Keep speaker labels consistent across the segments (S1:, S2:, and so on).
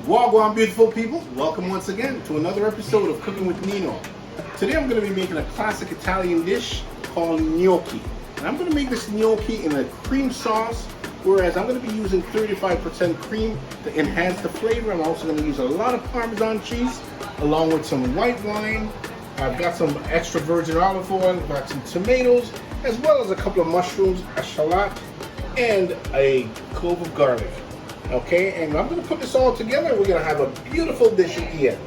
S1: Wagwan beautiful people, welcome once again to another episode of Cooking with Nino. Today I'm going to be making a classic Italian dish called gnocchi. And I'm going to make this gnocchi in a cream sauce, whereas I'm going to be using 35% cream to enhance the flavor. I'm also going to use a lot of Parmesan cheese along with some white wine. I've got some extra virgin olive oil, I've got some tomatoes, as well as a couple of mushrooms, a shallot, and a clove of garlic. Okay, and I'm going to put this all together and we're going to have a beautiful dish at the end.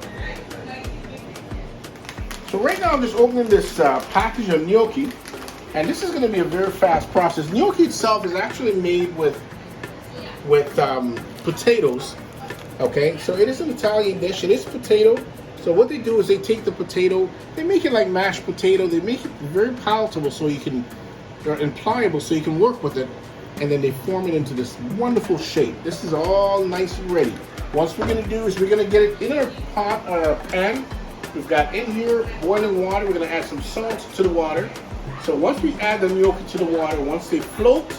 S1: So right now I'm just opening this package of gnocchi, and this is going to be a very fast process. Gnocchi itself is actually made with potatoes. Okay, so it is an Italian dish, it is potato. So what they do is they take the potato, they make it like mashed potato, they make it very palatable so you can, and pliable so you can work with it. And then they form it into this wonderful shape. This is all nice and ready. What's we're gonna do is we're gonna get it in our pan. We've got in here boiling water. We're gonna add some salt to the water. So once we add the gnocchi to the water, once they float,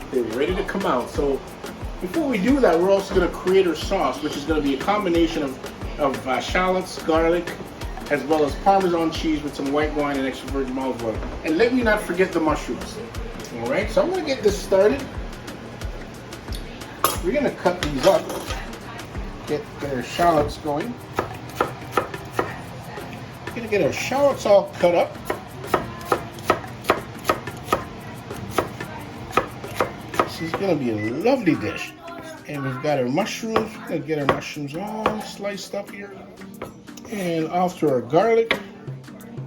S1: they're ready to come out. So before we do that, we're also gonna create our sauce, which is gonna be a combination of shallots, garlic, as well as Parmesan cheese with some white wine and extra virgin olive oil. And let me not forget the mushrooms. All right, so I'm going to get this started. We're going to cut these up, get our shallots going. We're going to get our shallots all cut up. This is going to be a lovely dish. And we've got our mushrooms. We're going to get our mushrooms all sliced up here. And off to our garlic.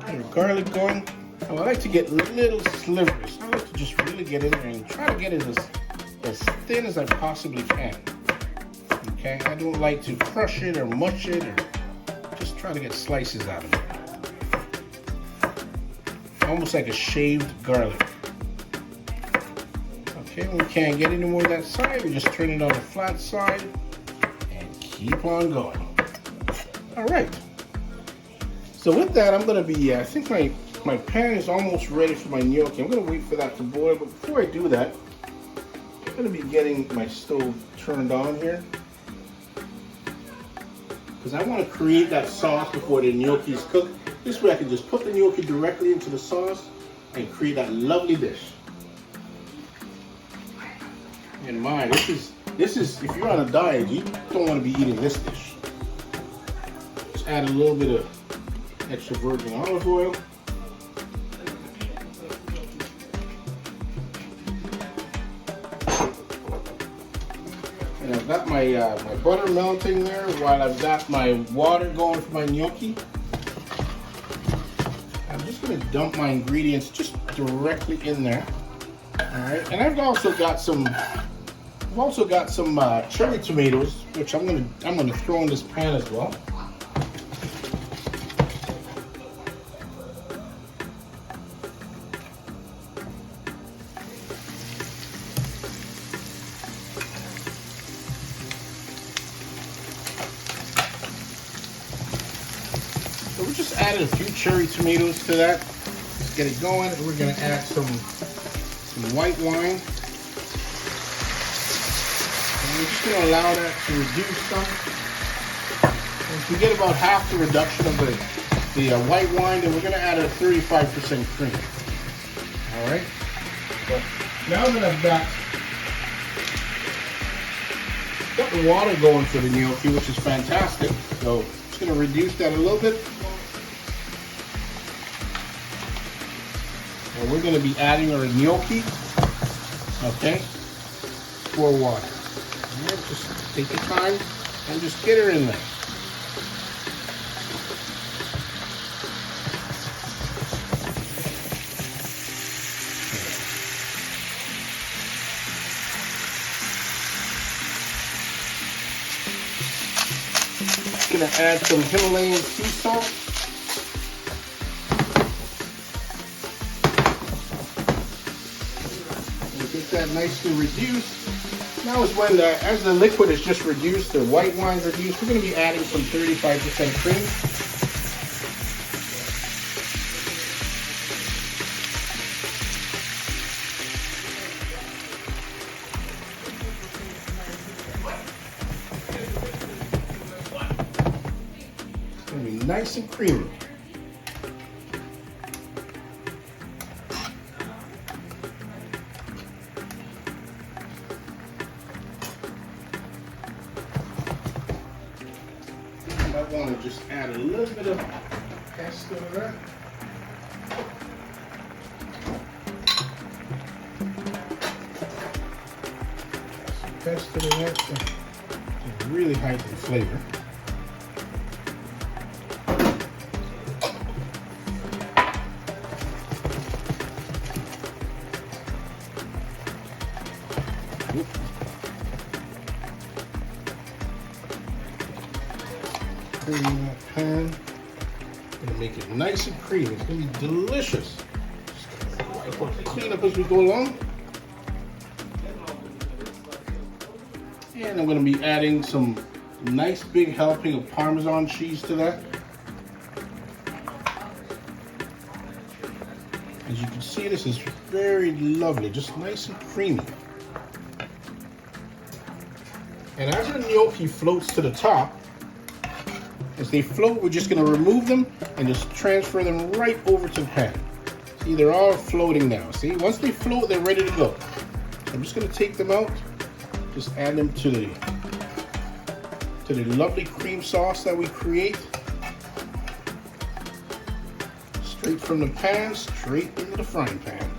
S1: Get our garlic going. Now, I like to get little slivers. I like to just really get in there and try to get it as thin as I possibly can. Okay, I don't like to crush it or mush it, or just try to get slices out of it. Almost like a shaved garlic. Okay, when we can't get any more of that side, we just turn it on the flat side and keep on going. All right. So with that, I'm going to be, I think my pan is almost ready for my gnocchi. I'm going to wait for that to boil, but before I do that, I'm going to be getting my stove turned on here, because I want to create that sauce before the gnocchi is cooked. This way I can just put the gnocchi directly into the sauce and create that lovely dish. And my, this is if you're on a diet, you don't want to be eating this dish. Just add a little bit of extra virgin olive oil. And I've got my butter melting there while I've got my water going for my gnocchi. I'm just going to dump my ingredients just directly in there. All right, and I've also got some cherry tomatoes, which I'm going to throw in this pan as well. So we just added a few cherry tomatoes to that. Let's get it going, and we're going to add some white wine. And we're just going to allow that to reduce some. Once we get about half the reduction of the white wine, then we're going to add a 35% cream. All right. So now that I've got the water going for the gnocchi, which is fantastic. So just going to reduce that a little bit. And we're going to be adding our gnocchi, okay, pour water. Right, just take your time and just get her in there. I'm going to add some Himalayan sea salt. Get that nicely reduced. Now is when, as the liquid is just reduced, the white wine is reduced, we're going to be adding some 35% cream. nice and creamy. I might want to just add a little bit of pesto to that. Pesto to that to really heighten the flavor. Cream in that pan. Gonna make it nice and creamy. It's gonna be delicious. Clean up as we go along. And I'm going to be adding some nice big helping of Parmesan cheese to that. As you can see, this is very lovely, just nice and creamy. And as the gnocchi floats to the top, as they float, we're just going to remove them and just transfer them right over to the pan. See, they're all floating now. See, once they float, they're ready to go. So I'm just going to take them out. Just add them to the lovely cream sauce that we create. Straight from the pan, straight into the frying pan.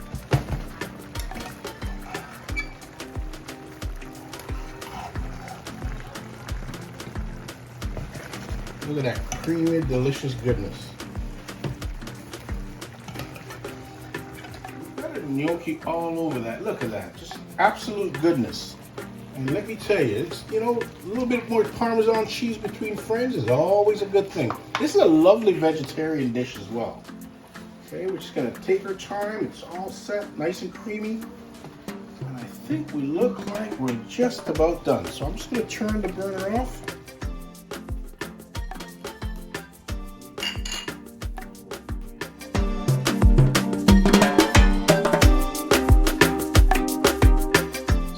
S1: Look at that creamy, delicious goodness. Got a gnocchi all over that. Look at that, just absolute goodness. And let me tell you, it's, you know, a little bit more Parmesan cheese between friends is always a good thing. This is a lovely vegetarian dish as well. Okay, we're just gonna take our time. It's all set, nice and creamy. And I think we look like we're just about done. So I'm just gonna turn the burner off.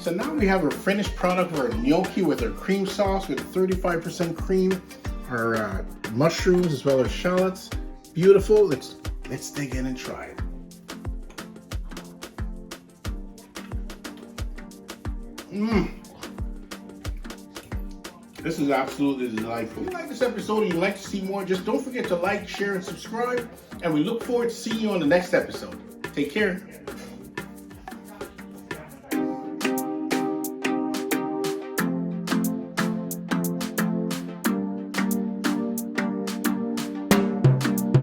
S1: So now we have our finished product of our gnocchi with our cream sauce with 35% cream, our mushrooms as well as shallots. Beautiful. Let's dig in and try it. This is absolutely delightful. If you like this episode and you'd like to see more, just don't forget to like, share, and subscribe. And we look forward to seeing you on the next episode. Take care.